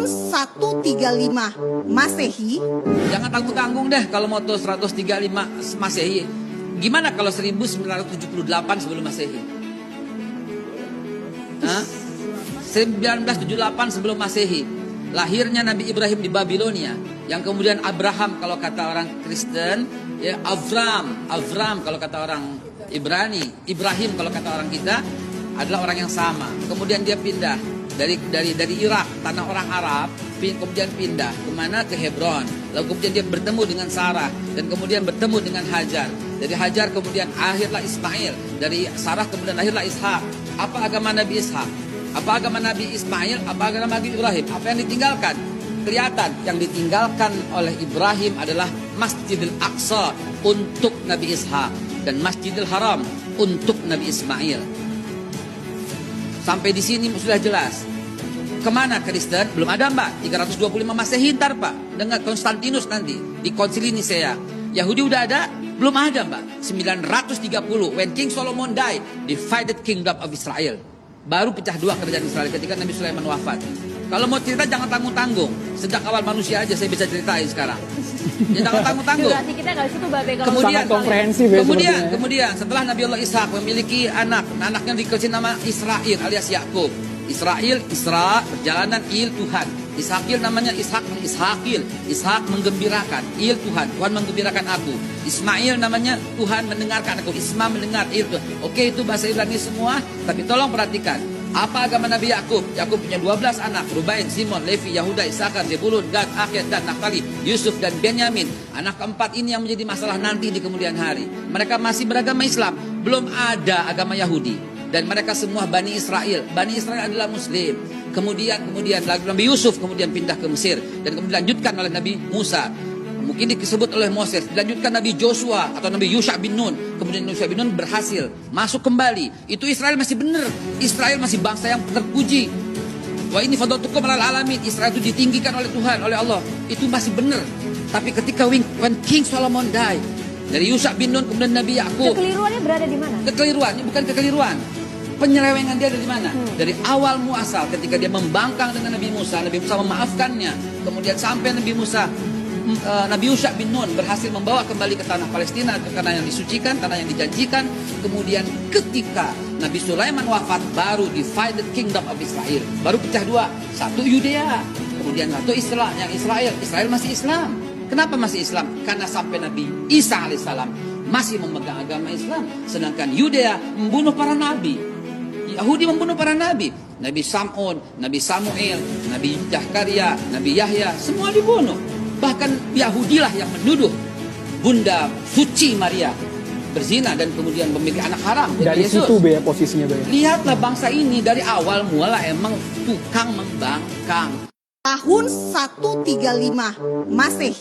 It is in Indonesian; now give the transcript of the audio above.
Tahun 135 Masehi. Jangan tanggung-tanggung deh kalau mau tuh 135 Masehi. Gimana kalau 1978 sebelum Masehi? Hah? 1978 sebelum Masehi. Lahirnya Nabi Ibrahim di Babilonia. Yang kemudian Abraham kalau kata orang Kristen, ya Avram kalau kata orang Ibrani, Ibrahim kalau kata orang kita adalah orang yang sama. Kemudian dia pindah dari Irak, tanah orang Arab, kemudian pindah kemana? Ke Hebron. Lalu kemudian dia bertemu dengan Sarah dan kemudian bertemu dengan Hajar. Dari Hajar kemudian akhirlah Ismail. Dari Sarah kemudian lahirlah Ishak. Apa agama Nabi Ishak? Apa agama Nabi Ismail? Apa agama Nabi Ibrahim? Apa yang ditinggalkan? Kelihatan yang ditinggalkan oleh Ibrahim adalah Masjidil Aqsa untuk Nabi Ishak dan Masjidil Haram untuk Nabi Ismail. Sampai di sini sudah jelas. Kemana Kristen? Belum ada mbak. 325 Masehi ntar pak. Dengan Konstantinus nanti. Di Konsili Nisea. Yahudi udah ada? Belum ada mbak. 930. When King Solomon died. Divided Kingdom of Israel. Baru pecah dua kerajaan Israel ketika Nabi Sulaiman wafat. Kalau mau cerita jangan tanggung-tanggung. Sejak awal manusia aja saya bisa ceritain sekarang. Ya jangan tanggung-tanggung. Kita nggak situ babe kalau Kemudian setelah Nabi Allah Ishak memiliki anak, anaknya dikasih nama Israel alias Yakub. Israel, Isra, perjalanan il Tuhan. Ishakil namanya Ishak menggembirakan, il Tuhan menggembirakan aku. Ismail namanya Tuhan mendengarkan aku, Isma mendengar, il Tuhan. Oke, itu bahasa Ibrani semua, tapi tolong perhatikan. Apa agama Nabi Yakub? Yakub punya 12 anak, Rubain, Simon, Levi, Yahuda, Isakar, Zebulun, Gad, Akhir, dan Naftali, Yusuf dan Benyamin. Anak keempat ini yang menjadi masalah nanti di kemudian hari. Mereka masih beragama Islam, belum ada agama Yahudi. Dan mereka semua Bani Israel. Bani Israel adalah Muslim. Kemudian Nabi Yusuf kemudian pindah ke Mesir. Dan kemudian dilanjutkan oleh Nabi Musa. Mungkin disebut oleh Moses. Dilanjutkan Nabi Joshua atau Nabi Yusha bin Nun. Kemudian Yusha bin Nun berhasil masuk kembali. Itu Israel masih benar. Israel masih bangsa yang terpuji. Wah ini fadatukum alal alamin. Israel itu ditinggikan oleh Tuhan, oleh Allah. Itu masih benar. Tapi ketika when King Solomon died, dari Yusha bin Nun kemudian Nabi Yakub. Kekeliruannya berada di mana? Kekeliruannya bukan kekeliruan. Penyelewengan dia dari mana? Dari awal muasal ketika dia membangkang dengan Nabi Musa memaafkannya. Kemudian sampai Nabi Yusha bin Nun berhasil membawa kembali ke tanah Palestina, ke tanah yang disucikan, tanah yang dijanjikan. Kemudian ketika Nabi Sulaiman wafat, baru divided Kingdom of Israel. Baru pecah dua. Satu Yudea, kemudian satu Israel masih Islam. Kenapa masih Islam? Karena sampai Nabi Isa alaihissalam masih memegang agama Islam. Sedangkan Yudea membunuh para nabi. Yahudi membunuh para nabi. Nabi Sam'un, Nabi Samuel, Nabi Zakaria, Nabi Yahya, semua dibunuh. Bahkan Yahudilah yang menuduh Bunda Suci Maria berzina dan kemudian memiliki anak haram. Dari Yesus. situ be posisinya be. Lihatlah bangsa ini dari awal mula emang tukang membangkang. Tahun 135 Masehi.